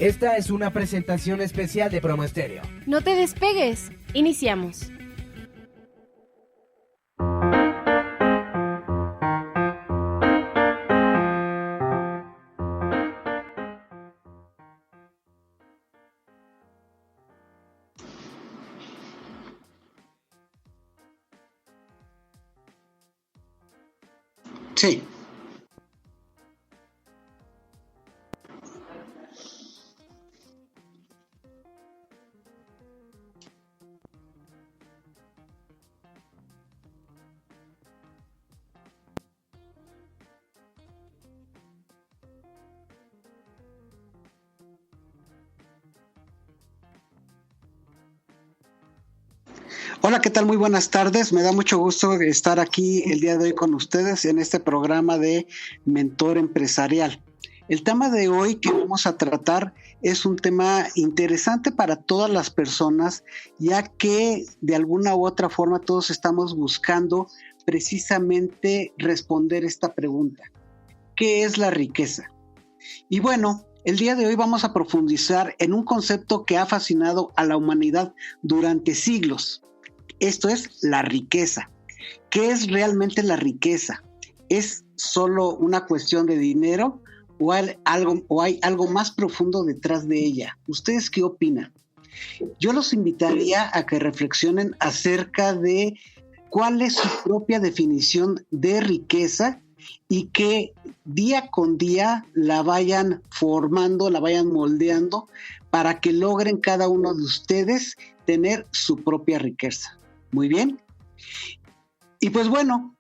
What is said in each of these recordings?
Esta es una presentación especial de Promo Estéreo. No te despegues. Iniciamos. Sí. Hola, ¿qué tal? Muy buenas tardes. Me da mucho gusto estar aquí el día de hoy con ustedes en este programa de Mentor Empresarial. El tema de hoy que vamos a tratar es un tema interesante para todas las personas, ya que de alguna u otra forma todos estamos buscando precisamente responder esta pregunta. ¿Qué es la riqueza? Y bueno, el día de hoy vamos a profundizar en un concepto que ha fascinado a la humanidad durante siglos. Esto es la riqueza. ¿Qué es realmente la riqueza? ¿Es solo una cuestión de dinero o hay algo más profundo detrás de ella? ¿Ustedes qué opinan? Yo los invitaría a que reflexionen acerca de cuál es su propia definición de riqueza y que día con día la vayan formando, la vayan moldeando para que logren cada uno de ustedes tener su propia riqueza. Muy bien. Y pues bueno,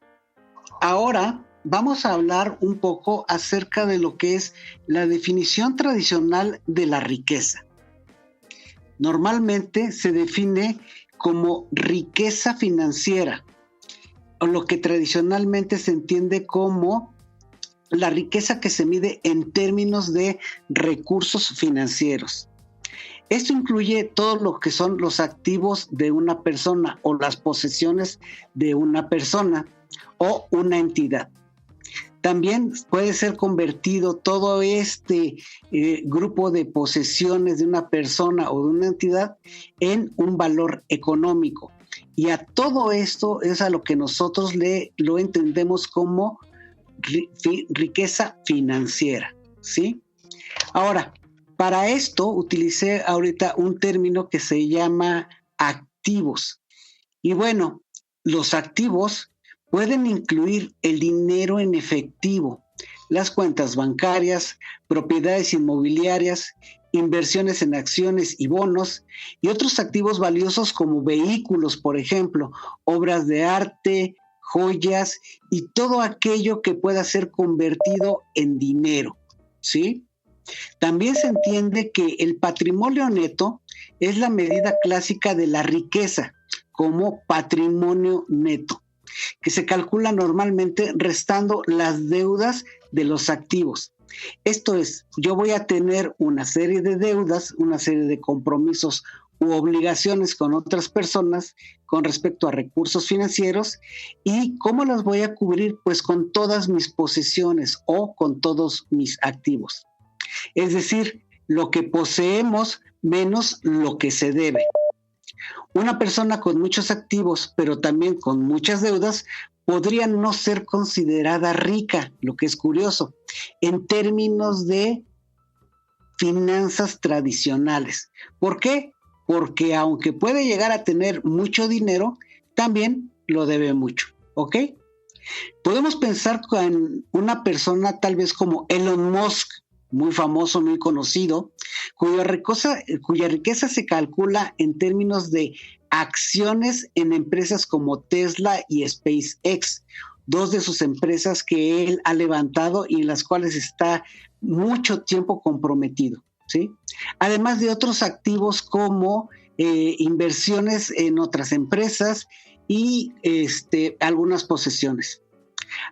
ahora vamos a hablar un poco acerca de lo que es la definición tradicional de la riqueza. Normalmente se define como riqueza financiera, o lo que tradicionalmente se entiende como la riqueza que se mide en términos de recursos financieros. Esto incluye todo lo que son los activos de una persona o las posesiones de una persona o una entidad. También puede ser convertido todo este grupo de posesiones de una persona o de una entidad en un valor económico. Y a todo esto es a lo que nosotros lo entendemos como riqueza financiera, ¿sí? Ahora, para esto utilicé ahorita un término que se llama activos. Y bueno, los activos pueden incluir el dinero en efectivo, las cuentas bancarias, propiedades inmobiliarias, inversiones en acciones y bonos y otros activos valiosos como vehículos, por ejemplo, obras de arte, joyas y todo aquello que pueda ser convertido en dinero, ¿sí? También se entiende que el patrimonio neto es la medida clásica de la riqueza como patrimonio neto, que se calcula normalmente restando las deudas de los activos. Esto es, yo voy a tener una serie de deudas, una serie de compromisos u obligaciones con otras personas con respecto a recursos financieros y cómo las voy a cubrir, pues con todas mis posesiones o con todos mis activos. Es decir, lo que poseemos menos lo que se debe. Una persona con muchos activos, pero también con muchas deudas, podría no ser considerada rica, lo que es curioso, en términos de finanzas tradicionales. ¿Por qué? Porque aunque puede llegar a tener mucho dinero, también lo debe mucho, ¿ok? Podemos pensar en una persona tal vez como Elon Musk, muy famoso, muy conocido, cuya riqueza se calcula en términos de acciones en empresas como Tesla y SpaceX, dos de sus empresas que él ha levantado y en las cuales está mucho tiempo comprometido, ¿sí? Además de otros activos como inversiones en otras empresas y algunas posesiones.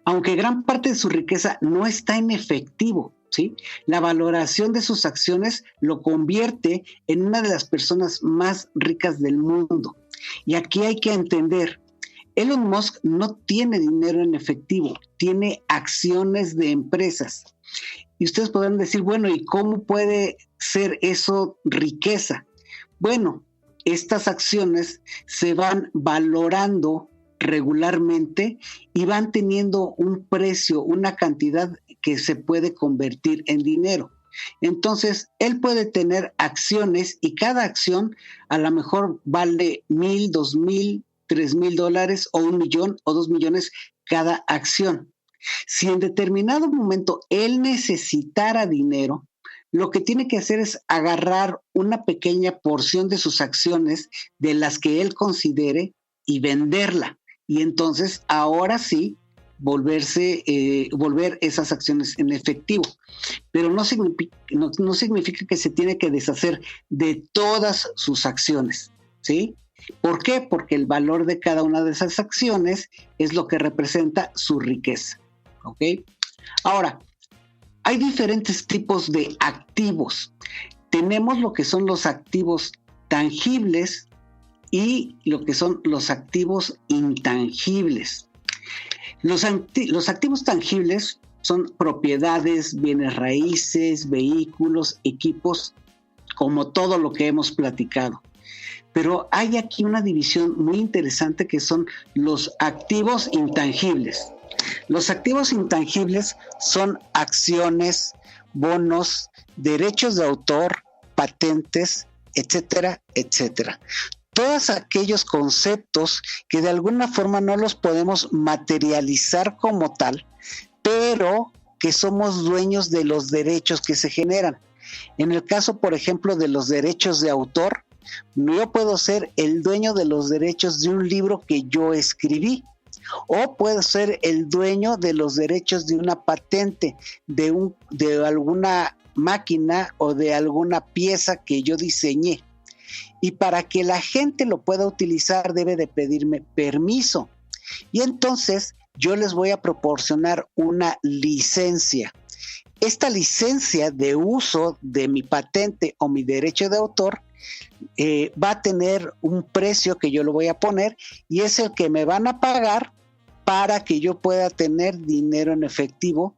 Aunque gran parte de su riqueza no está en efectivo, ¿sí? La valoración de sus acciones lo convierte en una de las personas más ricas del mundo. Y aquí hay que entender, Elon Musk no tiene dinero en efectivo, tiene acciones de empresas. Y ustedes podrán decir, bueno, ¿y cómo puede ser eso riqueza? Bueno, estas acciones se van valorando regularmente y van teniendo un precio, una cantidad que se puede convertir en dinero. Entonces, él puede tener acciones y cada acción a lo mejor vale $1,000, $2,000, $3,000 o $1 millón o $2 millones cada acción. Si en determinado momento él necesitara dinero, lo que tiene que hacer es agarrar una pequeña porción de sus acciones de las que él considere y venderla. Y entonces, ahora sí, volver esas acciones en efectivo. Pero no significa que se tiene que deshacer de todas sus acciones, ¿sí? ¿Por qué? Porque el valor de cada una de esas acciones es lo que representa su riqueza, ¿ok? Ahora, hay diferentes tipos de activos. Tenemos lo que son los activos tangibles y lo que son los activos intangibles. Los activos tangibles son propiedades, bienes raíces, vehículos, equipos, como todo lo que hemos platicado. Pero hay aquí una división muy interesante que son los activos intangibles. Los activos intangibles son acciones, bonos, derechos de autor, patentes, etcétera, etcétera. Todos aquellos conceptos que de alguna forma no los podemos materializar como tal, pero que somos dueños de los derechos que se generan. En el caso, por ejemplo, de los derechos de autor, yo puedo ser el dueño de los derechos de un libro que yo escribí, o puedo ser el dueño de los derechos de una patente, de alguna máquina o de alguna pieza que yo diseñé. Y para que la gente lo pueda utilizar debe de pedirme permiso. Y entonces yo les voy a proporcionar una licencia. Esta licencia de uso de mi patente o mi derecho de autor va a tener un precio que yo lo voy a poner y es el que me van a pagar para que yo pueda tener dinero en efectivo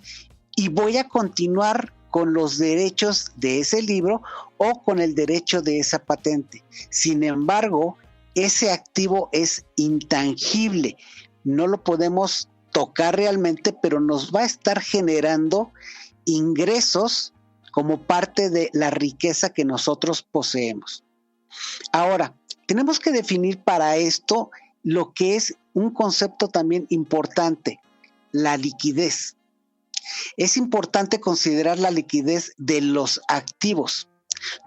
y voy a continuar con los derechos de ese libro o con el derecho de esa patente. Sin embargo, ese activo es intangible, no lo podemos tocar realmente, pero nos va a estar generando ingresos como parte de la riqueza que nosotros poseemos. Ahora, tenemos que definir para esto lo que es un concepto también importante, la liquidez. Es importante considerar la liquidez de los activos.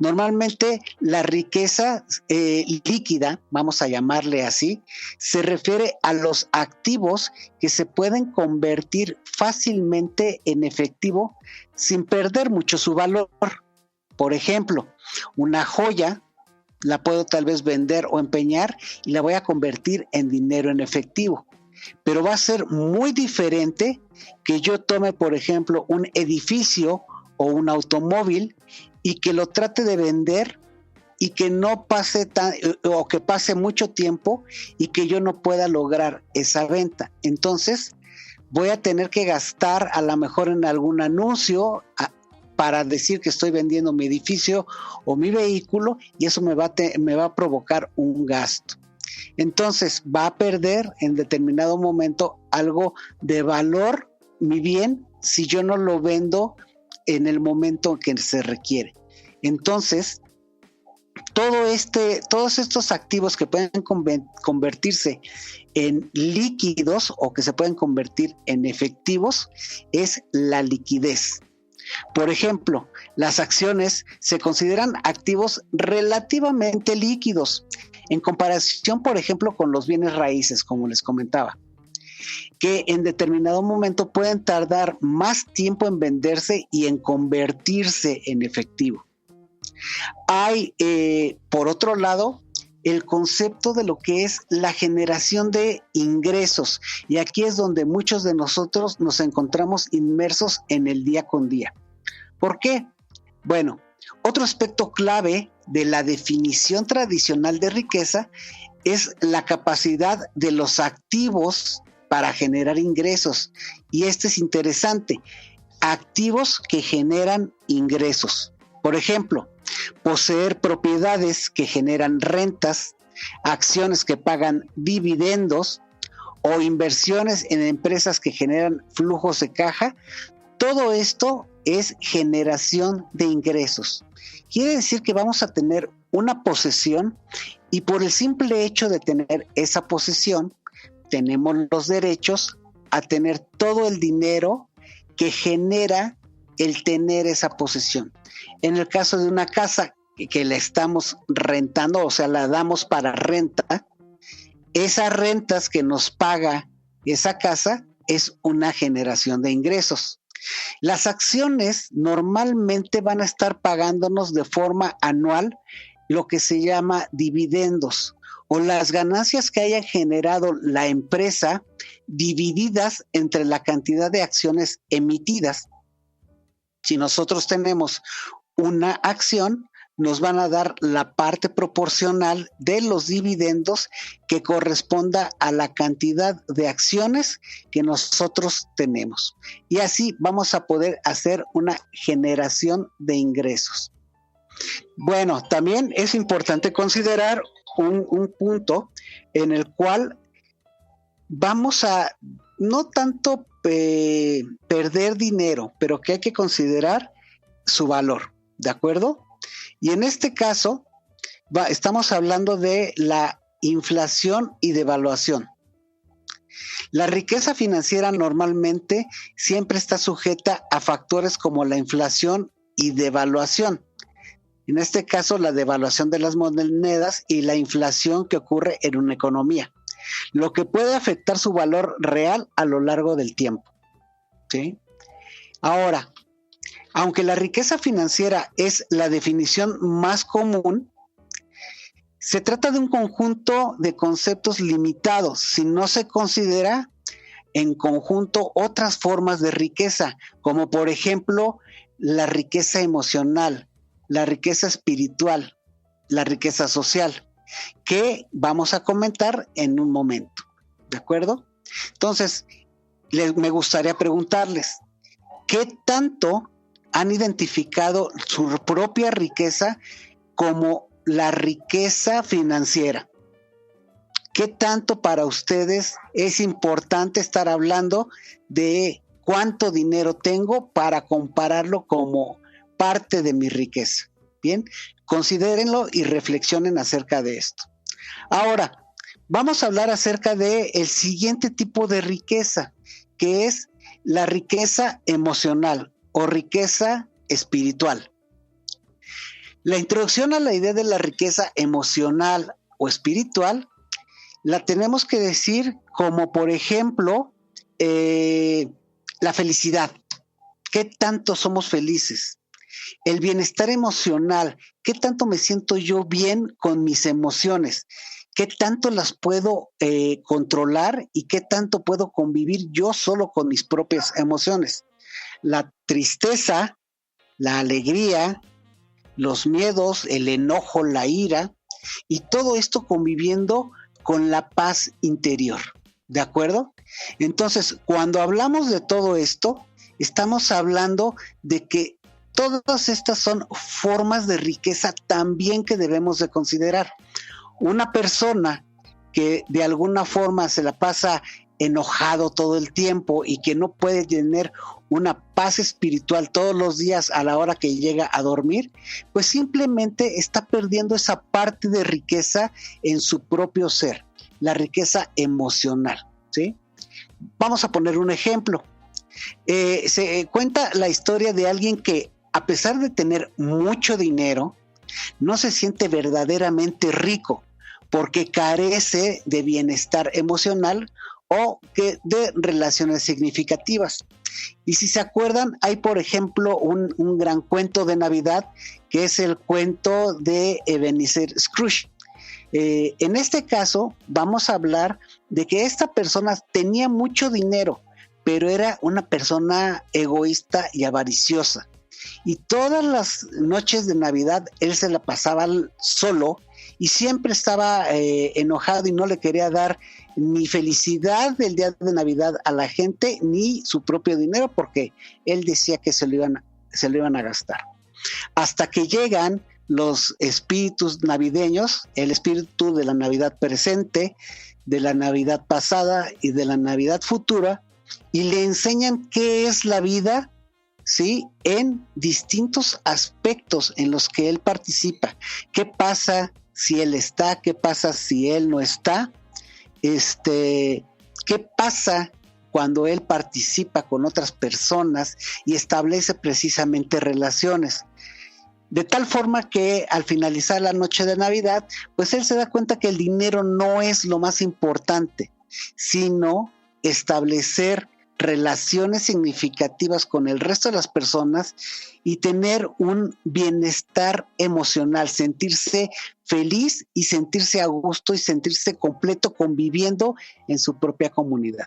Normalmente la riqueza líquida, vamos a llamarle así, se refiere a los activos que se pueden convertir fácilmente en efectivo sin perder mucho su valor. Por ejemplo, una joya la puedo tal vez vender o empeñar y la voy a convertir en dinero en efectivo. Pero va a ser muy diferente que yo tome, por ejemplo, un edificio o un automóvil y que lo trate de vender y que no pase o que pase mucho tiempo y que yo no pueda lograr esa venta. Entonces, voy a tener que gastar a lo mejor en algún anuncio para decir que estoy vendiendo mi edificio o mi vehículo y eso me va a provocar un gasto. Entonces va a perder en determinado momento algo de valor mi bien si yo no lo vendo en el momento que se requiere. Entonces, todos estos activos que pueden convertirse en líquidos o que se pueden convertir en efectivos es la liquidez. Por ejemplo, las acciones se consideran activos relativamente líquidos en comparación, por ejemplo, con los bienes raíces, como les comentaba, que en determinado momento pueden tardar más tiempo en venderse y en convertirse en efectivo. Hay, por otro lado, el concepto de lo que es la generación de ingresos. Y aquí es donde muchos de nosotros nos encontramos inmersos en el día con día. ¿Por qué? Bueno, otro aspecto clave de la definición tradicional de riqueza es la capacidad de los activos para generar ingresos. Y este es interesante. Activos que generan ingresos. Por ejemplo, poseer propiedades que generan rentas, acciones que pagan dividendos o inversiones en empresas que generan flujos de caja. Todo esto es generación de ingresos. Quiere decir que vamos a tener una posesión y por el simple hecho de tener esa posesión, tenemos los derechos a tener todo el dinero que genera el tener esa posesión. En el caso de una casa que la estamos rentando, o sea, la damos para renta, esas rentas que nos paga esa casa es una generación de ingresos. Las acciones normalmente van a estar pagándonos de forma anual lo que se llama dividendos o las ganancias que haya generado la empresa divididas entre la cantidad de acciones emitidas. Si nosotros tenemos una acción, nos van a dar la parte proporcional de los dividendos que corresponda a la cantidad de acciones que nosotros tenemos. Y así vamos a poder hacer una generación de ingresos. Bueno, también es importante considerar un punto en el cual vamos a no tanto perder dinero, pero que hay que considerar su valor, ¿de acuerdo? Y en este caso estamos hablando de la inflación y devaluación. La riqueza financiera normalmente siempre está sujeta a factores como la inflación y devaluación. En este caso, la devaluación de las monedas y la inflación que ocurre en una economía, lo que puede afectar su valor real a lo largo del tiempo, ¿sí? Ahora, aunque la riqueza financiera es la definición más común, se trata de un conjunto de conceptos limitados si no se considera en conjunto otras formas de riqueza, como por ejemplo la riqueza emocional, la riqueza espiritual, la riqueza social, que vamos a comentar en un momento, ¿de acuerdo? Entonces, me gustaría preguntarles, ¿qué tanto han identificado su propia riqueza como la riqueza financiera? ¿Qué tanto para ustedes es importante estar hablando de cuánto dinero tengo para compararlo como parte de mi riqueza? Bien, considérenlo y reflexionen acerca de esto. Ahora, vamos a hablar acerca del siguiente tipo de riqueza, que es la riqueza emocional o riqueza espiritual. La introducción a la idea de la riqueza emocional o espiritual la tenemos que decir como, por ejemplo, la felicidad. ¿Qué tanto somos felices? El bienestar emocional. ¿Qué tanto me siento yo bien con mis emociones? ¿Qué tanto las puedo controlar y qué tanto puedo convivir yo solo con mis propias emociones? La tristeza, la alegría, los miedos, el enojo, la ira, y todo esto conviviendo con la paz interior, ¿de acuerdo? Entonces, cuando hablamos de todo esto, estamos hablando de que todas estas son formas de riqueza también que debemos de considerar. Una persona que de alguna forma se la pasa enojado todo el tiempo y que no puede tener una paz espiritual todos los días a la hora que llega a dormir, pues simplemente está perdiendo esa parte de riqueza en su propio ser, la riqueza emocional, ¿sí? Vamos a poner un ejemplo. Se cuenta la historia de alguien que, a pesar de tener mucho dinero, no se siente verdaderamente rico porque carece de bienestar emocional o de relaciones significativas. Y si se acuerdan, hay por ejemplo un gran cuento de Navidad que es el cuento de Ebenezer Scrooge. En este caso vamos a hablar de que esta persona tenía mucho dinero, pero era una persona egoísta y avariciosa. Y todas las noches de Navidad él se la pasaba solo y siempre estaba enojado y no le quería dar ni felicidad del día de Navidad a la gente ni su propio dinero porque él decía que se lo iban a gastar. hasta que llegan los espíritus navideños, el espíritu de la Navidad presente, de la Navidad pasada y de la Navidad futura, y le enseñan qué es la vida, ¿sí? En distintos aspectos en los que él participa. ¿Qué pasa si él está? ¿Qué pasa si él no está? ¿Qué pasa cuando él participa con otras personas y establece precisamente relaciones? De tal forma que al finalizar la noche de Navidad, pues él se da cuenta que el dinero no es lo más importante, sino establecer relaciones significativas con el resto de las personas y tener un bienestar emocional, sentirse feliz y sentirse a gusto y sentirse completo conviviendo en su propia comunidad.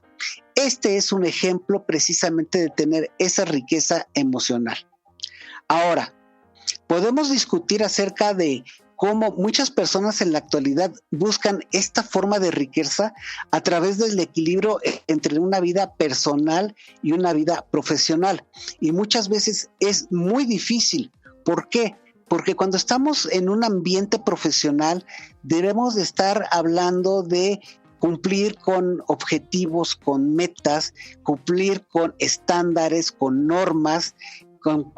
Este es un ejemplo precisamente de tener esa riqueza emocional. Ahora, podemos discutir acerca de cómo muchas personas en la actualidad buscan esta forma de riqueza a través del equilibrio entre una vida personal y una vida profesional. Y muchas veces es muy difícil. ¿Por qué? Porque cuando estamos en un ambiente profesional debemos de estar hablando de cumplir con objetivos, con metas, cumplir con estándares, con normas,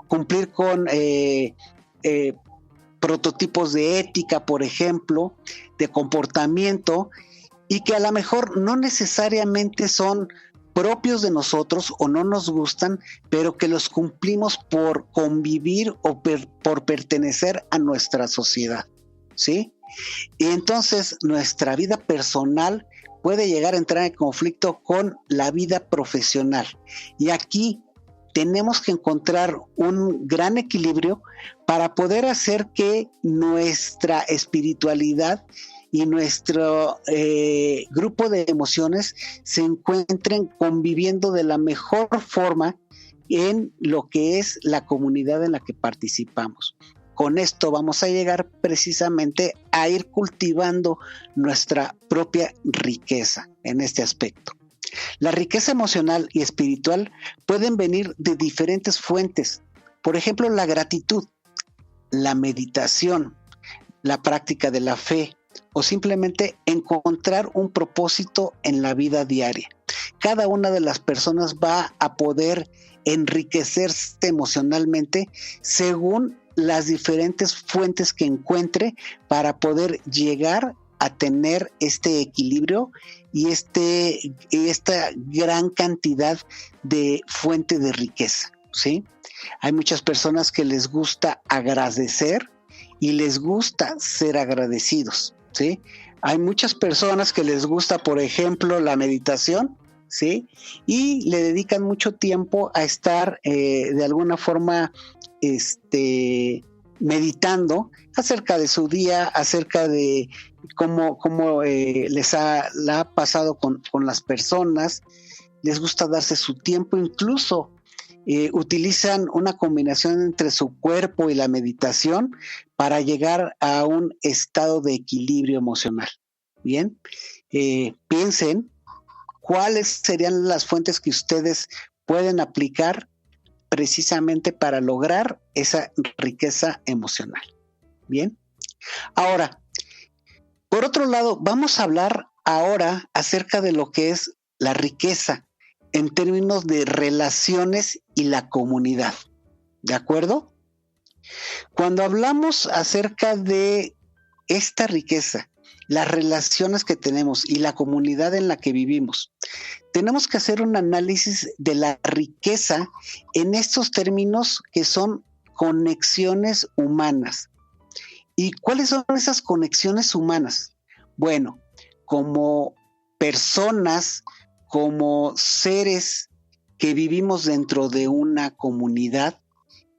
cumplir con prototipos de ética, por ejemplo, de comportamiento, y que a lo mejor no necesariamente son propios de nosotros o no nos gustan, pero que los cumplimos por convivir o por pertenecer a nuestra sociedad, ¿sí? Y entonces nuestra vida personal puede llegar a entrar en conflicto con la vida profesional. Y aquí tenemos que encontrar un gran equilibrio para poder hacer que nuestra espiritualidad y nuestro grupo de emociones se encuentren conviviendo de la mejor forma en lo que es la comunidad en la que participamos. Con esto vamos a llegar precisamente a ir cultivando nuestra propia riqueza en este aspecto. La riqueza emocional y espiritual pueden venir de diferentes fuentes. Por ejemplo, la gratitud, la meditación, la práctica de la fe o simplemente encontrar un propósito en la vida diaria. Cada una de las personas va a poder enriquecerse emocionalmente según las diferentes fuentes que encuentre para poder llegar a tener este equilibrio y esta gran cantidad de fuente de riqueza, ¿sí? Hay muchas personas que les gusta agradecer y les gusta ser agradecidos, ¿sí? Hay muchas personas que les gusta, por ejemplo, la meditación, ¿sí? Y le dedican mucho tiempo a estar de alguna forma meditando acerca de su día, acerca de cómo la ha pasado con las personas. Les gusta darse su tiempo, incluso utilizan una combinación entre su cuerpo y la meditación para llegar a un estado de equilibrio emocional. Bien, piensen cuáles serían las fuentes que ustedes pueden aplicar precisamente para lograr esa riqueza emocional. Bien, ahora, por otro lado, vamos a hablar ahora acerca de lo que es la riqueza en términos de relaciones y la comunidad. ¿De acuerdo? Cuando hablamos acerca de esta riqueza, las relaciones que tenemos y la comunidad en la que vivimos, tenemos que hacer un análisis de la riqueza en estos términos que son conexiones humanas. ¿Y cuáles son esas conexiones humanas? Bueno, como personas, como seres que vivimos dentro de una comunidad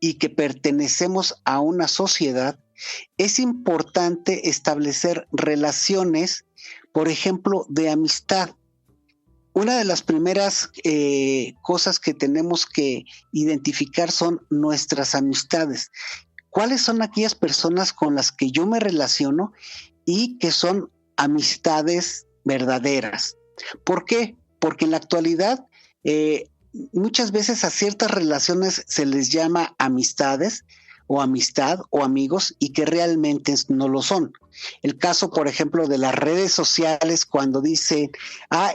y que pertenecemos a una sociedad, es importante establecer relaciones, por ejemplo, de amistad. Una de las primeras cosas que tenemos que identificar son nuestras amistades. ¿Cuáles son aquellas personas con las que yo me relaciono y que son amistades verdaderas? ¿Por qué? Porque en la actualidad muchas veces a ciertas relaciones se les llama amistades o amistad o amigos y que realmente no lo son. El caso, por ejemplo, de las redes sociales, cuando dicen,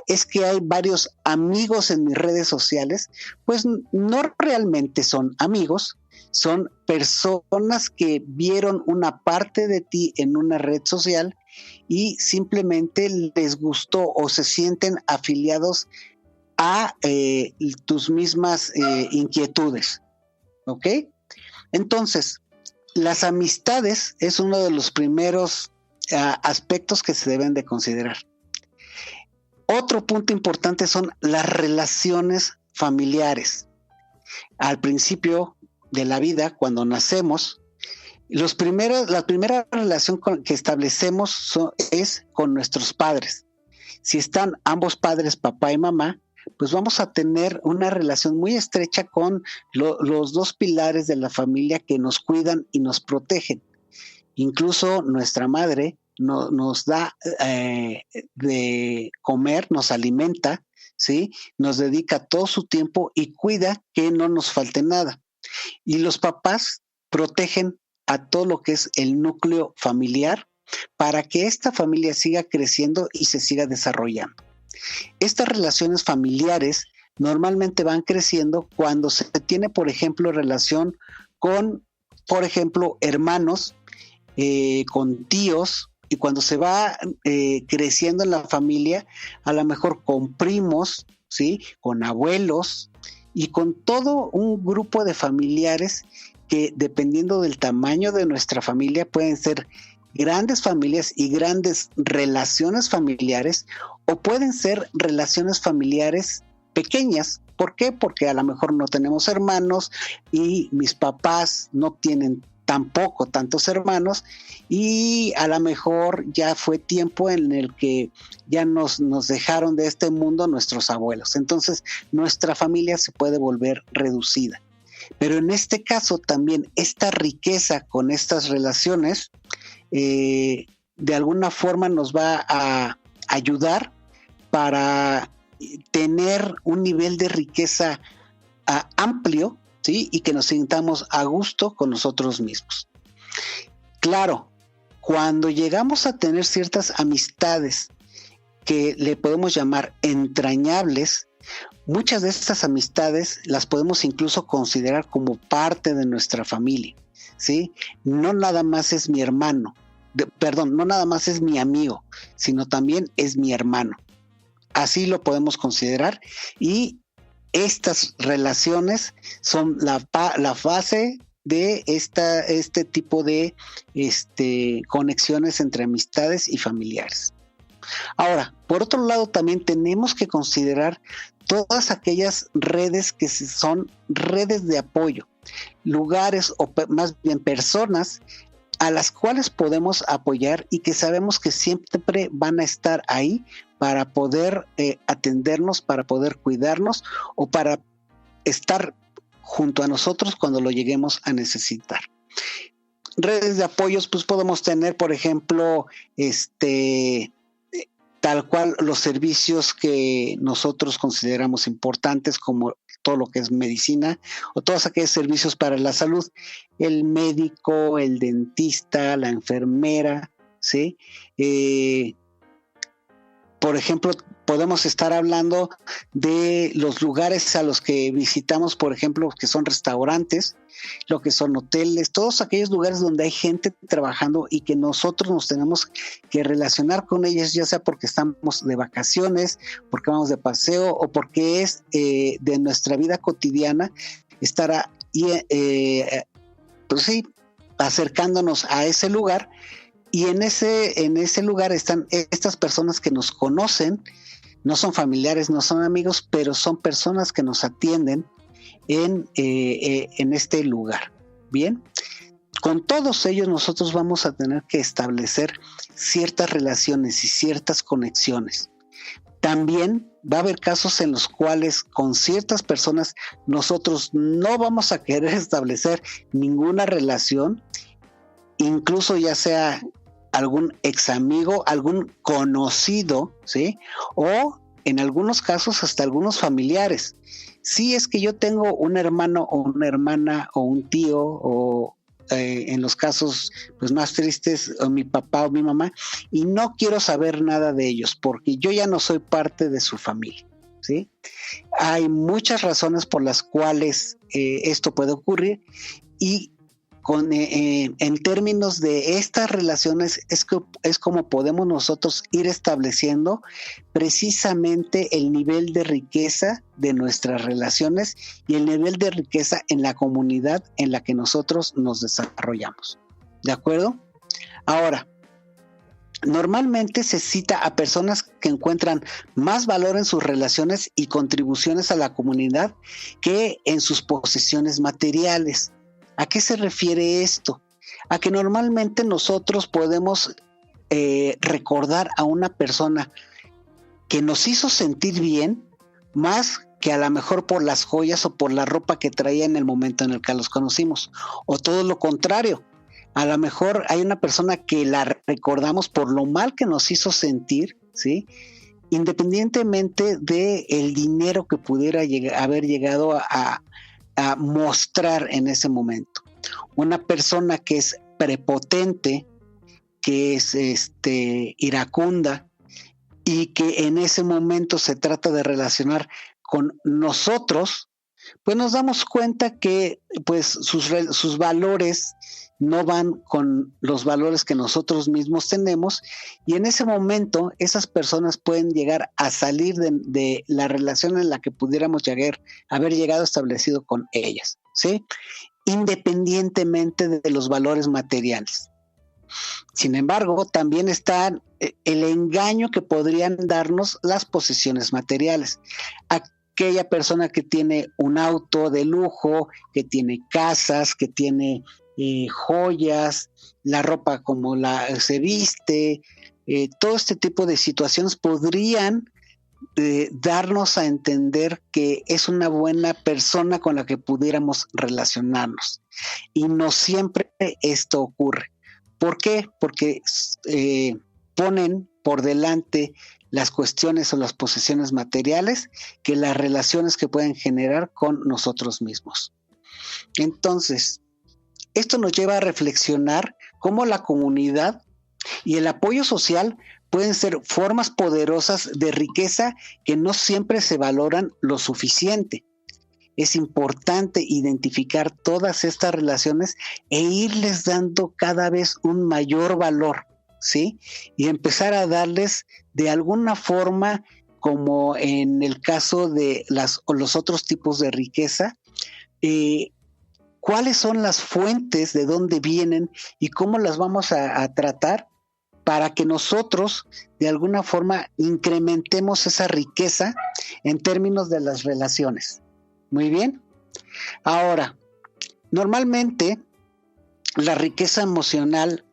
es que hay varios amigos en mis redes sociales, pues no realmente son amigos, son personas que vieron una parte de ti en una red social y simplemente les gustó o se sienten afiliados a tus mismas inquietudes, ¿ok? Entonces, las amistades es uno de los primeros aspectos que se deben de considerar. Otro punto importante son las relaciones familiares. Al principio de la vida, cuando nacemos, la primera relación que establecemos es con nuestros padres. Si están ambos padres, papá y mamá, pues vamos a tener una relación muy estrecha con los dos pilares de la familia que nos cuidan y nos protegen. Incluso nuestra madre nos da de comer, nos alimenta, ¿sí? Nos dedica todo su tiempo y cuida que no nos falte nada. Y los papás protegen a todo lo que es el núcleo familiar para que esta familia siga creciendo y se siga desarrollando. Estas relaciones familiares normalmente van creciendo cuando se tiene, por ejemplo, relación con, por ejemplo, hermanos, con tíos, y cuando se va creciendo en la familia, a lo mejor con primos, ¿sí? Con abuelos y con todo un grupo de familiares que, dependiendo del tamaño de nuestra familia, pueden ser grandes familias y grandes relaciones familiares, o pueden ser relaciones familiares pequeñas. ¿Por qué? Porque a lo mejor no tenemos hermanos y mis papás no tienen tampoco tantos hermanos y a lo mejor ya fue tiempo en el que ya nos dejaron de este mundo nuestros abuelos. Entonces nuestra familia se puede volver reducida. Pero en este caso también esta riqueza con estas relaciones de alguna forma nos va a ayudar para tener un nivel de riqueza amplio, ¿sí? Y que nos sintamos a gusto con nosotros mismos. Claro, cuando llegamos a tener ciertas amistades que le podemos llamar entrañables, muchas de estas amistades las podemos incluso considerar como parte de nuestra familia, ¿sí? No nada más es mi hermano, no nada más es mi amigo, sino también es mi hermano. Así lo podemos considerar y estas relaciones son la base de este tipo de conexiones entre amistades y familiares. Ahora, por otro lado, también tenemos que considerar todas aquellas redes que son redes de apoyo, lugares o más bien personas a las cuales podemos apoyar y que sabemos que siempre van a estar ahí para poder atendernos, para poder cuidarnos o para estar junto a nosotros cuando lo lleguemos a necesitar. Redes de apoyos, pues podemos tener, por ejemplo, tal cual los servicios que nosotros consideramos importantes, como todo lo que es medicina o todos aquellos servicios para la salud, el médico, el dentista, la enfermera, ¿sí? Por ejemplo, podemos estar hablando de los lugares a los que visitamos, por ejemplo, que son restaurantes, lo que son hoteles, todos aquellos lugares donde hay gente trabajando y que nosotros nos tenemos que relacionar con ellos, ya sea porque estamos de vacaciones, porque vamos de paseo o porque es de nuestra vida cotidiana estar pues sí, acercándonos a ese lugar. Y en ese lugar están estas personas que nos conocen, no son familiares, no son amigos, pero son personas que nos atienden en este lugar. Bien, con todos ellos nosotros vamos a tener que establecer ciertas relaciones y ciertas conexiones. También va a haber casos en los cuales con ciertas personas nosotros no vamos a querer establecer ninguna relación, incluso ya sea algún ex amigo, algún conocido, ¿sí? O en algunos casos hasta algunos familiares. Si es que yo tengo un hermano o una hermana o un tío o en los casos pues más tristes, o mi papá o mi mamá, y no quiero saber nada de ellos porque yo ya no soy parte de su familia, ¿sí? Hay muchas razones por las cuales esto puede ocurrir, y en términos de estas relaciones es como podemos nosotros ir estableciendo precisamente el nivel de riqueza de nuestras relaciones y el nivel de riqueza en la comunidad en la que nosotros nos desarrollamos. ¿De acuerdo? Ahora, normalmente se cita a personas que encuentran más valor en sus relaciones y contribuciones a la comunidad que en sus posesiones materiales. ¿A qué se refiere esto? A que normalmente nosotros podemos recordar a una persona que nos hizo sentir bien más que a lo mejor por las joyas o por la ropa que traía en el momento en el que los conocimos, o todo lo contrario. A lo mejor hay una persona que la recordamos por lo mal que nos hizo sentir, ¿sí? Independientemente del dinero que pudiera haber llegado a mostrar en ese momento. Una persona que es prepotente, que es iracunda, y que en ese momento se trata de relacionar con nosotros, pues nos damos cuenta que pues sus valores no van con los valores que nosotros mismos tenemos, y en ese momento esas personas pueden llegar a salir de la relación en la que pudiéramos haber llegado establecido con ellas, ¿sí? Independientemente de los valores materiales. Sin embargo, también está el engaño que podrían darnos las posesiones materiales. Aquella persona que tiene un auto de lujo, que tiene casas, que tiene joyas, la ropa como se viste, todo este tipo de situaciones podrían darnos a entender que es una buena persona con la que pudiéramos relacionarnos. Y no siempre esto ocurre. ¿Por qué? Porque ponen por delante las cuestiones o las posesiones materiales que las relaciones que pueden generar con nosotros mismos. Entonces, esto nos lleva a reflexionar cómo la comunidad y el apoyo social pueden ser formas poderosas de riqueza que no siempre se valoran lo suficiente. Es importante identificar todas estas relaciones e irles dando cada vez un mayor valor, ¿sí? Y empezar a darles de alguna forma, como en el caso de los otros tipos de riqueza, cuáles son las fuentes, de dónde vienen y cómo las vamos a tratar para que nosotros de alguna forma incrementemos esa riqueza en términos de las relaciones. Muy bien. Ahora, normalmente la riqueza emocional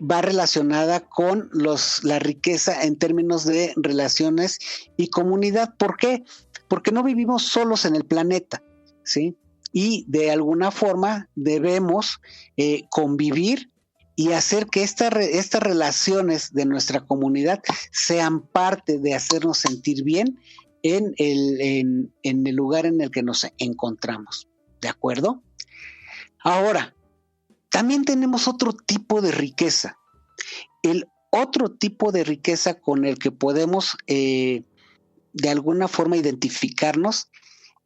va relacionada con la riqueza en términos de relaciones y comunidad. ¿Por qué? Porque no vivimos solos en el planeta, ¿sí? Y de alguna forma debemos convivir y hacer que estas relaciones de nuestra comunidad sean parte de hacernos sentir bien en el lugar en el que nos encontramos. ¿De acuerdo? Ahora, también tenemos otro tipo de riqueza. El otro tipo de riqueza con el que podemos de alguna forma identificarnos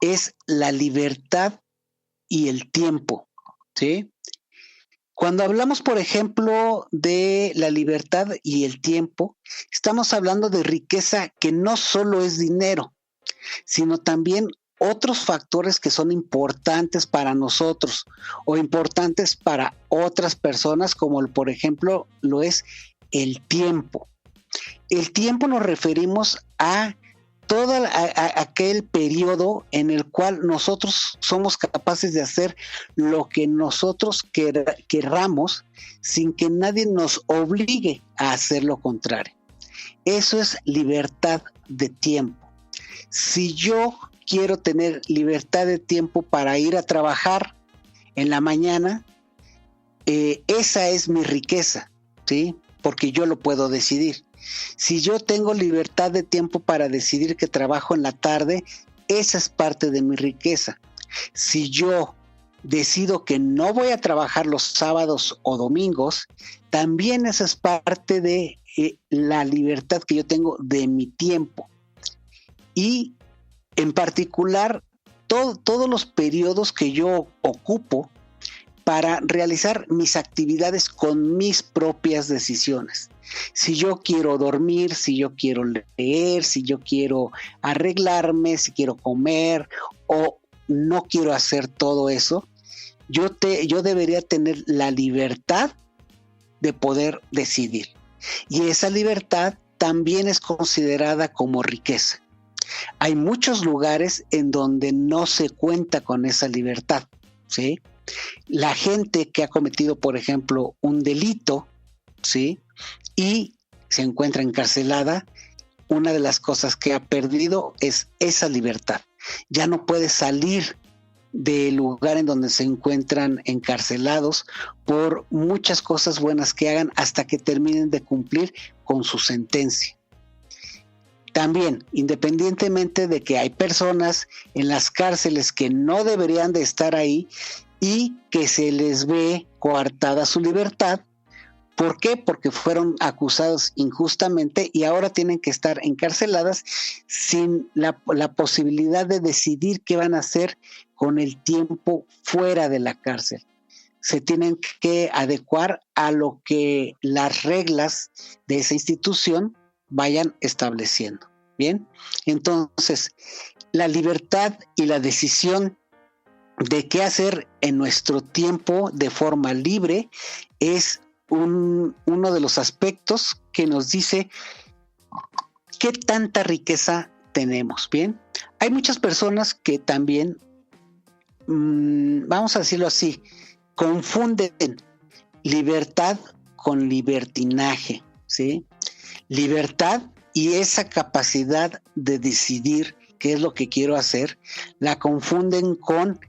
es la libertad y el tiempo, ¿sí? Cuando hablamos, por ejemplo, de la libertad y el tiempo, estamos hablando de riqueza que no solo es dinero, sino también otros factores que son importantes para nosotros o importantes para otras personas, como por ejemplo lo es el tiempo. El tiempo nos referimos a todo aquel periodo en el cual nosotros somos capaces de hacer lo que nosotros querramos sin que nadie nos obligue a hacer lo contrario. Eso es libertad de tiempo. Si yo quiero tener libertad de tiempo para ir a trabajar en la mañana, esa es mi riqueza, ¿sí? Porque yo lo puedo decidir. Si yo tengo libertad de tiempo para decidir que trabajo en la tarde, esa es parte de mi riqueza. Si yo decido que no voy a trabajar los sábados o domingos, también esa es parte de la libertad que yo tengo de mi tiempo. Y en particular, todos los periodos que yo ocupo para realizar mis actividades con mis propias decisiones. Si yo quiero dormir, si yo quiero leer, si yo quiero arreglarme, si quiero comer o no quiero hacer todo eso, yo debería tener la libertad de poder decidir. Y esa libertad también es considerada como riqueza. Hay muchos lugares en donde no se cuenta con esa libertad, ¿sí? La gente que ha cometido, por ejemplo, un delito, ¿sí?, y se encuentra encarcelada, una de las cosas que ha perdido es esa libertad. Ya no puede salir del lugar en donde se encuentran encarcelados por muchas cosas buenas que hagan hasta que terminen de cumplir con su sentencia. También, independientemente de que hay personas en las cárceles que no deberían de estar ahí y que se les ve coartada su libertad. ¿Por qué? Porque fueron acusados injustamente y ahora tienen que estar encarceladas sin la posibilidad de decidir qué van a hacer con el tiempo fuera de la cárcel. Se tienen que adecuar a lo que las reglas de esa institución vayan estableciendo. Bien, entonces la libertad y la decisión de qué hacer en nuestro tiempo de forma libre es uno de los aspectos que nos dice qué tanta riqueza tenemos. Bien, hay muchas personas que también, vamos a decirlo así, confunden libertad con libertinaje, ¿sí? Libertad y esa capacidad de decidir qué es lo que quiero hacer, la confunden con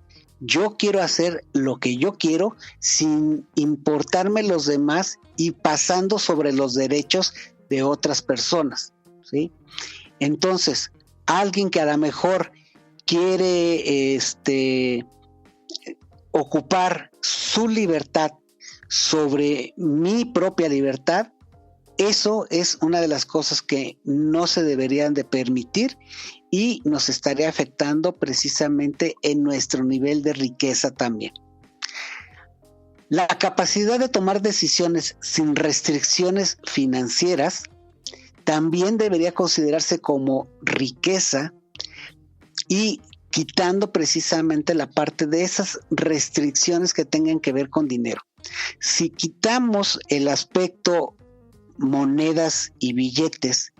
yo quiero hacer lo que yo quiero sin importarme los demás y pasando sobre los derechos de otras personas, ¿sí? Entonces, alguien que a lo mejor quiere ocupar su libertad sobre mi propia libertad, eso es una de las cosas que no se deberían de permitir y nos estaría afectando precisamente en nuestro nivel de riqueza también. La capacidad de tomar decisiones sin restricciones financieras también debería considerarse como riqueza y quitando precisamente la parte de esas restricciones que tengan que ver con dinero. Si quitamos el aspecto monedas y billetes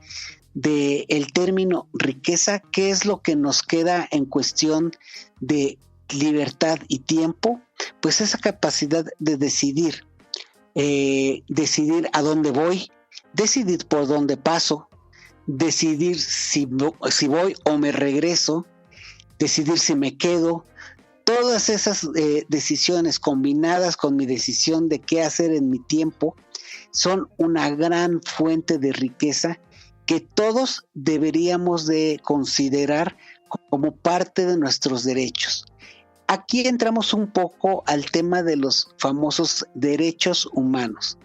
del término riqueza, ¿qué es lo que nos queda en cuestión de libertad y tiempo? Pues esa capacidad de decidir a dónde voy, decidir por dónde paso, decidir si voy o me regreso, decidir si me quedo. Todas esas decisiones combinadas con mi decisión de qué hacer en mi tiempo son una gran fuente de riqueza que todos deberíamos de considerar como parte de nuestros derechos. Aquí entramos un poco al tema de los famosos derechos humanos.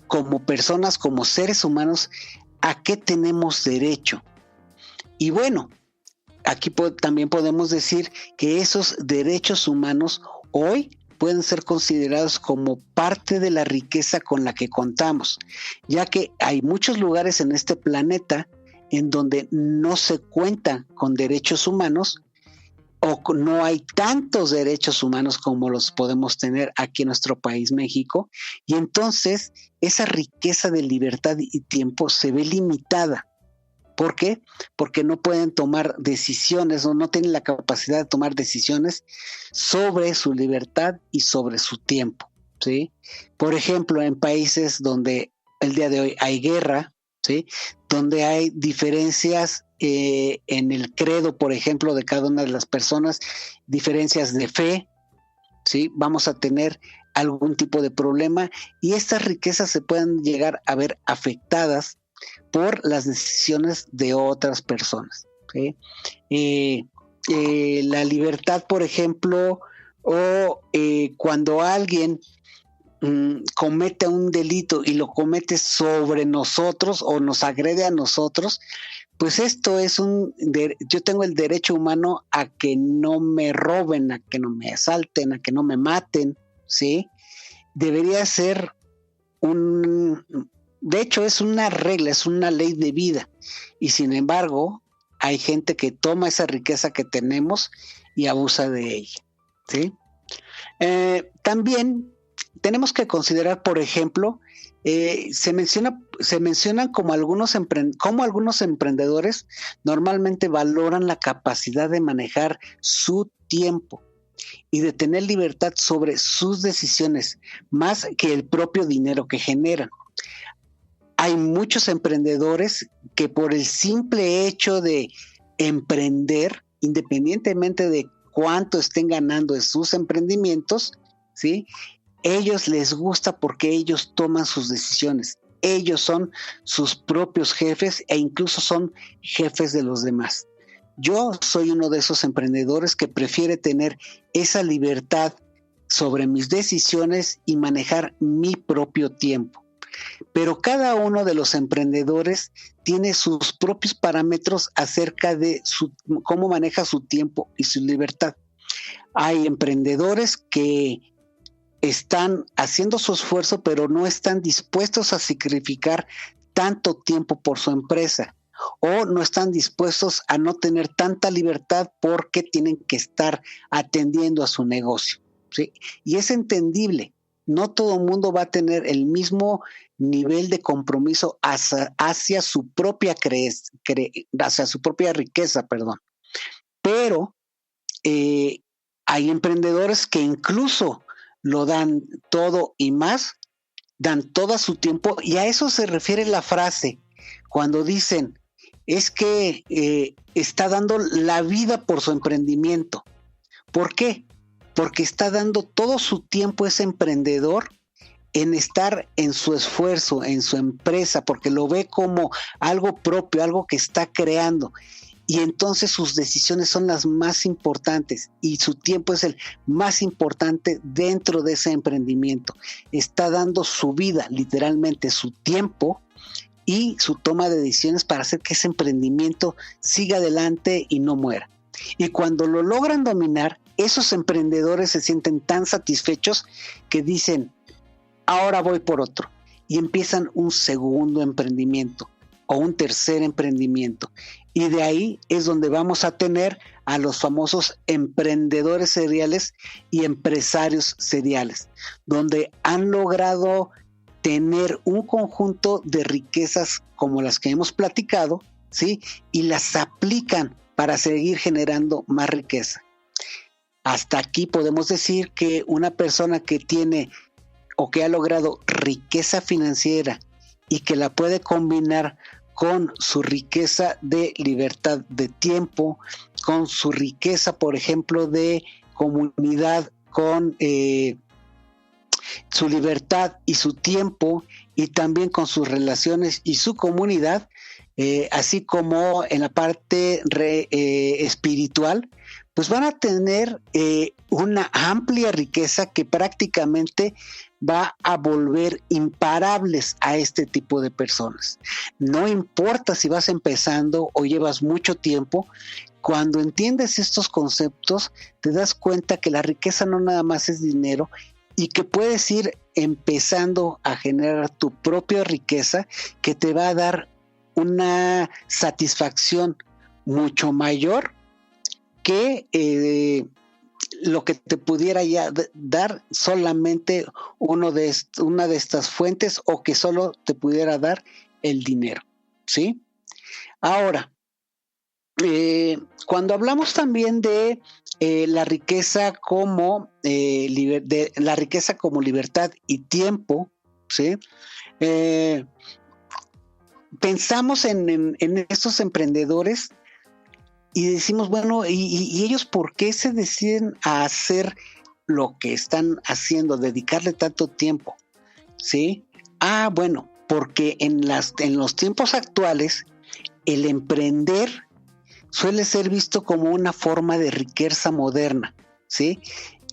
Como personas, como seres humanos, ¿a qué tenemos derecho? Y bueno, aquí también podemos decir que esos derechos humanos hoy pueden ser considerados como parte de la riqueza con la que contamos, ya que hay muchos lugares en este planeta en donde no se cuenta con derechos humanos o no hay tantos derechos humanos como los podemos tener aquí en nuestro país, México, y entonces esa riqueza de libertad y tiempo se ve limitada. ¿Por qué? Porque no pueden tomar decisiones o no tienen la capacidad de tomar decisiones sobre su libertad y sobre su tiempo, ¿sí? Por ejemplo, en países donde el día de hoy hay guerra, ¿sí?, donde hay diferencias en el credo, por ejemplo, de cada una de las personas, diferencias de fe, ¿sí?, vamos a tener algún tipo de problema y estas riquezas se pueden llegar a ver afectadas por las decisiones de otras personas, ¿sí? La libertad, por ejemplo, o cuando alguien comete un delito y lo comete sobre nosotros o nos agrede a nosotros, pues esto es yo tengo el derecho humano a que no me roben, a que no me asalten, a que no me maten, ¿sí? Debería ser de hecho es una regla, es una ley de vida, y sin embargo hay gente que toma esa riqueza que tenemos y abusa de ella, ¿sí? También tenemos que considerar, por ejemplo, se mencionan como algunos emprendedores normalmente valoran la capacidad de manejar su tiempo y de tener libertad sobre sus decisiones, más que el propio dinero que generan. Hay muchos emprendedores que por el simple hecho de emprender, independientemente de cuánto estén ganando de sus emprendimientos, ¿sí?, ellos les gusta porque ellos toman sus decisiones. Ellos son sus propios jefes e incluso son jefes de los demás. Yo soy uno de esos emprendedores que prefiere tener esa libertad sobre mis decisiones y manejar mi propio tiempo. Pero cada uno de los emprendedores tiene sus propios parámetros acerca de cómo maneja su tiempo y su libertad. Hay emprendedores que están haciendo su esfuerzo, pero no están dispuestos a sacrificar tanto tiempo por su empresa, o no están dispuestos a no tener tanta libertad porque tienen que estar atendiendo a su negocio, ¿sí? Y es entendible, no todo el mundo va a tener el mismo nivel de compromiso hacia su propia riqueza, pero hay emprendedores que incluso lo dan todo y más, dan todo su tiempo, y a eso se refiere la frase cuando dicen es que está dando la vida por su emprendimiento. ¿Por qué? Porque está dando todo su tiempo ese emprendedor en estar en su esfuerzo, en su empresa, porque lo ve como algo propio, algo que está creando. Y entonces sus decisiones son las más importantes y su tiempo es el más importante dentro de ese emprendimiento. Está dando su vida, literalmente su tiempo y su toma de decisiones para hacer que ese emprendimiento siga adelante y no muera. Y cuando lo logran dominar, esos emprendedores se sienten tan satisfechos que dicen, ahora voy por otro. Y empiezan un segundo emprendimiento o un tercer emprendimiento. Y de ahí es donde vamos a tener a los famosos emprendedores seriales y empresarios seriales, donde han logrado tener un conjunto de riquezas como las que hemos platicado, ¿sí? Y las aplican para seguir generando más riqueza. Hasta aquí podemos decir que una persona que tiene o que ha logrado riqueza financiera y que la puede combinar con su riqueza de libertad de tiempo, con su riqueza, por ejemplo, de comunidad, con su libertad y su tiempo, y también con sus relaciones y su comunidad, así como en la parte espiritual, pues van a tener una amplia riqueza que prácticamente va a volver imparables a este tipo de personas. No importa si vas empezando o llevas mucho tiempo, cuando entiendes estos conceptos, te das cuenta que la riqueza no nada más es dinero y que puedes ir empezando a generar tu propia riqueza que te va a dar una satisfacción mucho mayor que lo que te pudiera ya dar solamente una de estas fuentes, o que solo te pudiera dar el dinero, ¿sí? Ahora, cuando hablamos también de la riqueza como la riqueza como libertad y tiempo, ¿sí? Pensamos en estos emprendedores y decimos, bueno, ¿y ellos por qué se deciden a hacer lo que están haciendo, dedicarle tanto tiempo? ¿Sí? Bueno, porque en los tiempos actuales el emprender suele ser visto como una forma de riqueza moderna, ¿sí?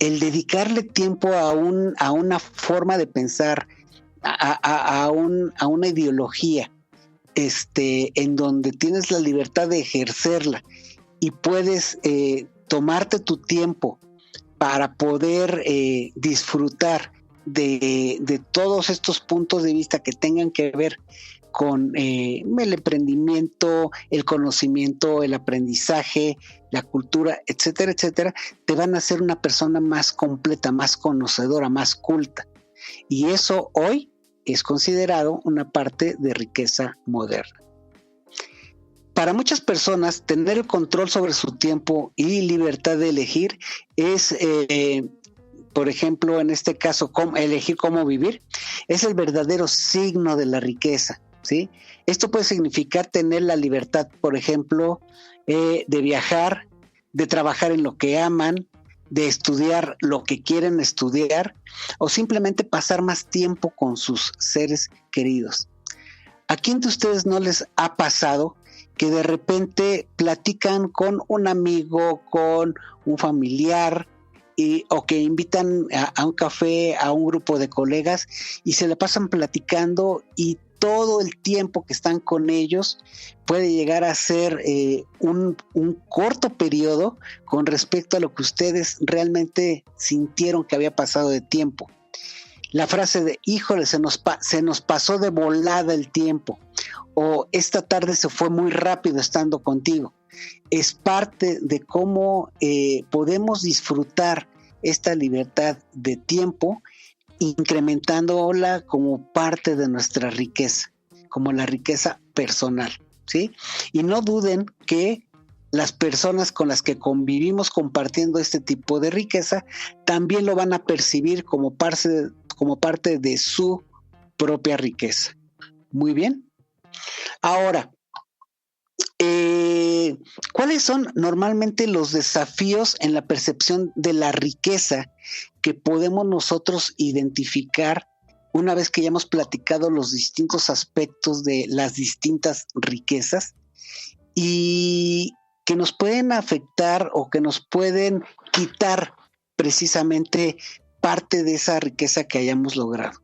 el dedicarle tiempo a una forma de pensar, a una ideología, en donde tienes la libertad de ejercerla y puedes tomarte tu tiempo para poder disfrutar de todos estos puntos de vista que tengan que ver con el emprendimiento, el conocimiento, el aprendizaje, la cultura, etcétera, etcétera, te van a hacer una persona más completa, más conocedora, más culta. Y eso hoy es considerado una parte de riqueza moderna. Para muchas personas, tener el control sobre su tiempo y libertad de elegir es, por ejemplo, en este caso, elegir cómo vivir, es el verdadero signo de la riqueza, ¿sí? Esto puede significar tener la libertad, por ejemplo, de viajar, de trabajar en lo que aman, de estudiar lo que quieren estudiar o simplemente pasar más tiempo con sus seres queridos. ¿A quién de ustedes no les ha pasado que de repente platican con un amigo, con un familiar, o que invitan a un café a un grupo de colegas y se la pasan platicando y todo el tiempo que están con ellos puede llegar a ser un corto periodo con respecto a lo que ustedes realmente sintieron que había pasado de tiempo? La frase de, híjole, se nos pasó de volada el tiempo, o esta tarde se fue muy rápido estando contigo, es parte de cómo podemos disfrutar esta libertad de tiempo, incrementándola como parte de nuestra riqueza, como la riqueza personal, ¿sí? Y no duden que las personas con las que convivimos compartiendo este tipo de riqueza también lo van a percibir como parte de su propia riqueza. Muy bien. Ahora, ¿cuáles son normalmente los desafíos en la percepción de la riqueza que podemos nosotros identificar una vez que ya hemos platicado los distintos aspectos de las distintas riquezas y que nos pueden afectar o que nos pueden quitar precisamente parte de esa riqueza que hayamos logrado?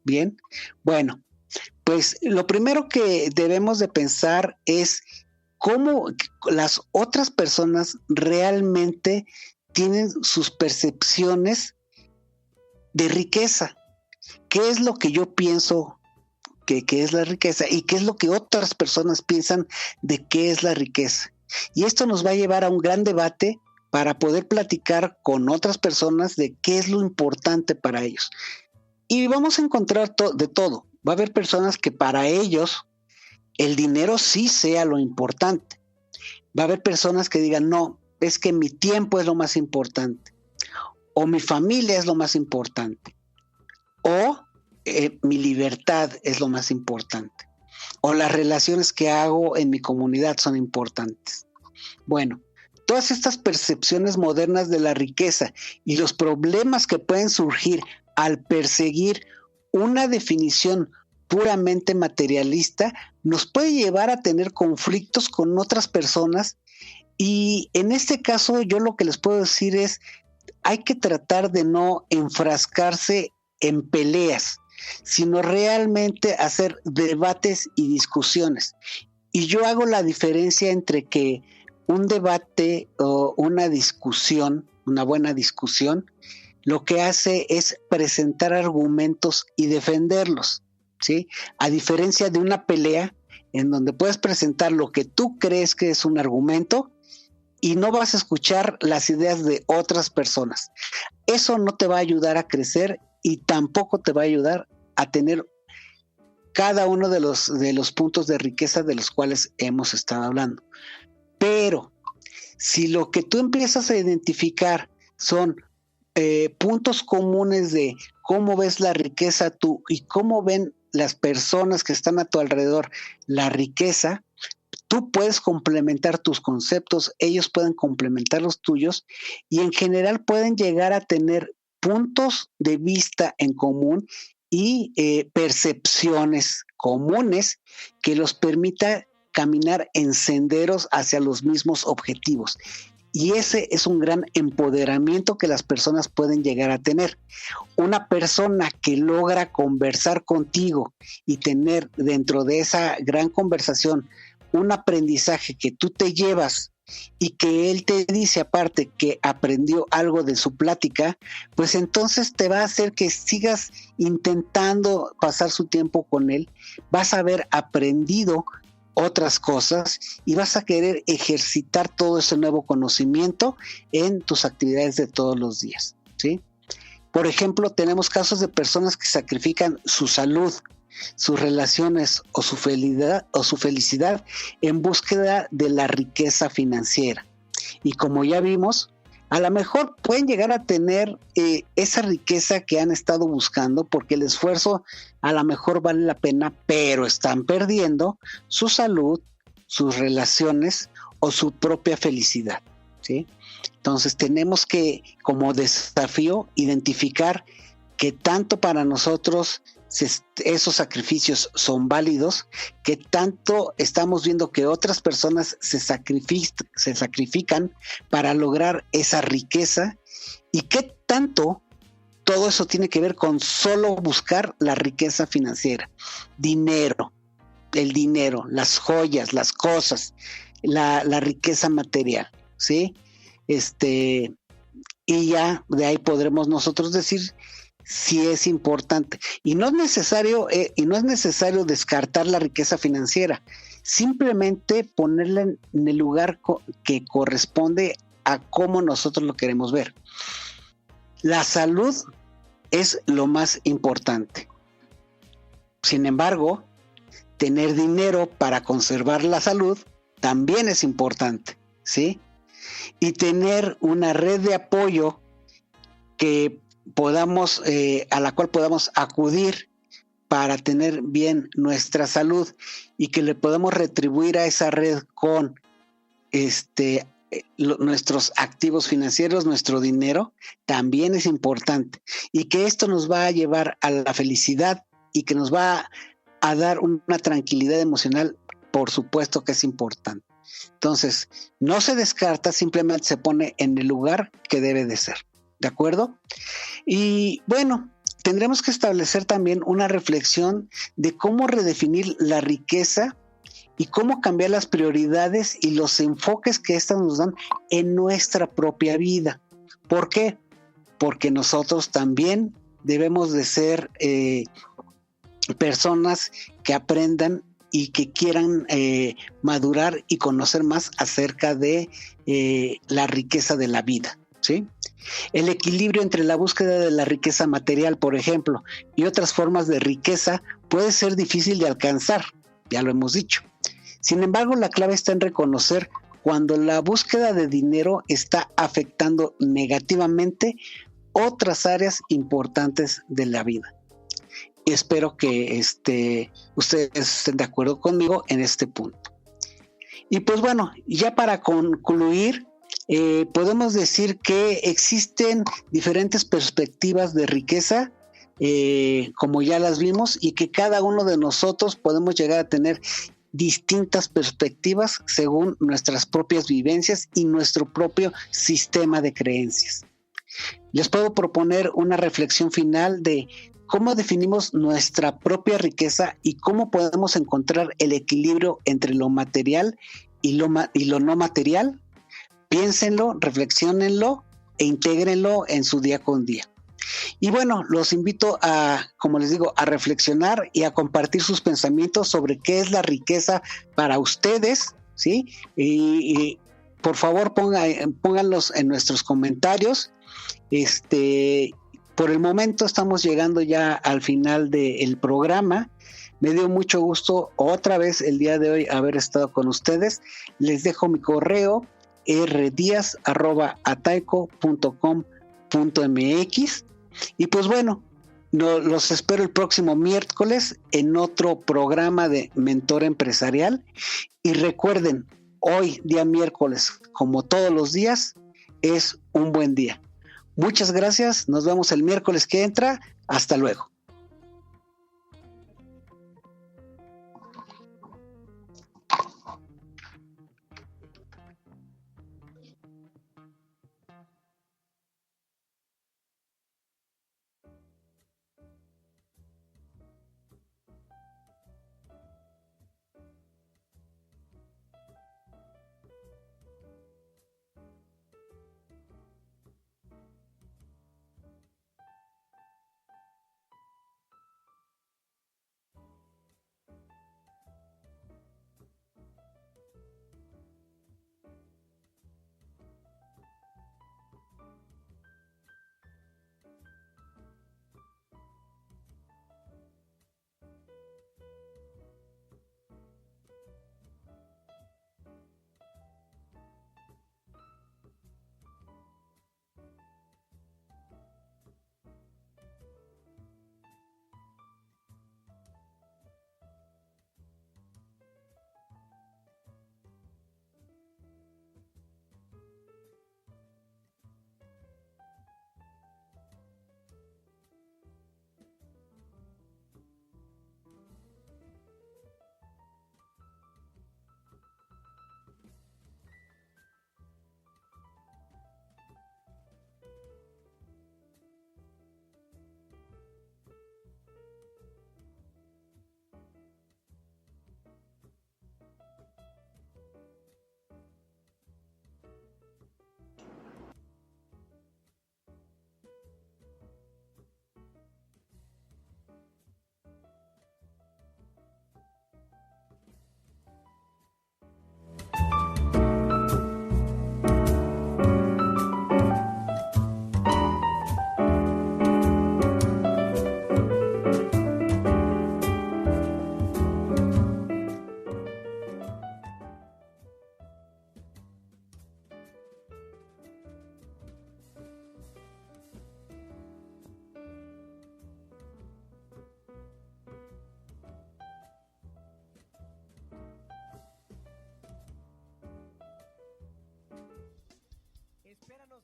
Bien, bueno, pues lo primero que debemos de pensar es cómo las otras personas realmente tienen sus percepciones de riqueza. ¿Qué es lo que yo pienso que es la riqueza y qué es lo que otras personas piensan de qué es la riqueza? Y esto nos va a llevar a un gran debate para poder platicar con otras personas de qué es lo importante para ellos. Y vamos a encontrar de todo. Va a haber personas que para ellos el dinero sí sea lo importante. Va a haber personas que digan, no, es que mi tiempo es lo más importante. O mi familia es lo más importante. O mi libertad es lo más importante. O las relaciones que hago en mi comunidad son importantes. Bueno, todas estas percepciones modernas de la riqueza y los problemas que pueden surgir al perseguir una definición puramente materialista nos puede llevar a tener conflictos con otras personas, y en este caso yo lo que les puedo decir es hay que tratar de no enfrascarse en peleas, sino realmente hacer debates y discusiones. Y yo hago la diferencia entre que un debate o una discusión, una buena discusión, lo que hace es presentar argumentos y defenderlos, ¿sí? A diferencia de una pelea en donde puedes presentar lo que tú crees que es un argumento y no vas a escuchar las ideas de otras personas. Eso no te va a ayudar a crecer y tampoco te va a ayudar a tener cada uno de los puntos de riqueza de los cuales hemos estado hablando. Pero si lo que tú empiezas a identificar son puntos comunes de cómo ves la riqueza tú y cómo ven las personas que están a tu alrededor la riqueza, tú puedes complementar tus conceptos, ellos pueden complementar los tuyos y en general pueden llegar a tener puntos de vista en común y percepciones comunes que los permita caminar en senderos hacia los mismos objetivos. Y ese es un gran empoderamiento que las personas pueden llegar a tener. Una persona que logra conversar contigo y tener dentro de esa gran conversación un aprendizaje que tú te llevas y que él te dice aparte que aprendió algo de su plática, pues entonces te va a hacer que sigas intentando pasar su tiempo con él, vas a haber aprendido otras cosas y vas a querer ejercitar todo ese nuevo conocimiento en tus actividades de todos los días, ¿sí? Por ejemplo, tenemos casos de personas que sacrifican su salud, sus relaciones o su felicidad en búsqueda de la riqueza financiera. Y como ya vimos, a lo mejor pueden llegar a tener esa riqueza que han estado buscando porque el esfuerzo a lo mejor vale la pena, pero están perdiendo su salud, sus relaciones o su propia felicidad, ¿sí? Entonces tenemos que, como desafío, identificar que tanto para nosotros esos sacrificios son válidos, que tanto estamos viendo que otras personas se sacrifican para lograr esa riqueza y qué tanto todo eso tiene que ver con solo buscar la riqueza financiera, dinero, el dinero, las joyas, las cosas, la riqueza material, ¿sí? Y ya de ahí podremos nosotros decir si es importante. Y no es necesario descartar la riqueza financiera, simplemente ponerla en el lugar que corresponde a cómo nosotros lo queremos ver. La salud es lo más importante. Sin embargo, tener dinero para conservar la salud también es importante, ¿sí? Y tener una red de apoyo que podamos, a la cual podamos acudir para tener bien nuestra salud y que le podamos retribuir a esa red con nuestros activos financieros, nuestro dinero, también es importante. Y que esto nos va a llevar a la felicidad y que nos va a dar una tranquilidad emocional, por supuesto que es importante. Entonces, no se descarta, simplemente se pone en el lugar que debe de ser. ¿De acuerdo? Y bueno, tendremos que establecer también una reflexión de cómo redefinir la riqueza y cómo cambiar las prioridades y los enfoques que éstas nos dan en nuestra propia vida. ¿Por qué? Porque nosotros también debemos de ser personas que aprendan y que quieran madurar y conocer más acerca de la riqueza de la vida, ¿sí? El equilibrio entre la búsqueda de la riqueza material, por ejemplo, y otras formas de riqueza puede ser difícil de alcanzar, ya lo hemos dicho. Sin embargo, la clave está en reconocer cuando la búsqueda de dinero está afectando negativamente otras áreas importantes de la vida. Y espero que ustedes estén de acuerdo conmigo en este punto. Y pues bueno, ya para concluir, podemos decir que existen diferentes perspectivas de riqueza, como ya las vimos, y que cada uno de nosotros podemos llegar a tener distintas perspectivas según nuestras propias vivencias y nuestro propio sistema de creencias. Les puedo proponer una reflexión final de cómo definimos nuestra propia riqueza y cómo podemos encontrar el equilibrio entre lo material y lo no material. Piénsenlo, reflexionenlo e intégrenlo en su día con día. Y bueno, los invito a, como les digo, a reflexionar y a compartir sus pensamientos sobre qué es la riqueza para ustedes, ¿sí? Y por favor pónganlos en nuestros comentarios. Por el momento estamos llegando ya al final del programa. Me dio mucho gusto otra vez el día de hoy haber estado con ustedes. Les dejo mi correo rdiaz@ataico.com.mx y pues bueno, los espero el próximo miércoles en otro programa de Mentor Empresarial. Y recuerden, hoy día miércoles, como todos los días, es un buen día. Muchas gracias, nos vemos el miércoles que entra. Hasta luego.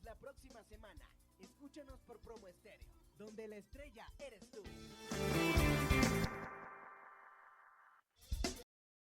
vemos la próxima semana. Escúchanos por Promo Estéreo, donde la estrella eres tú.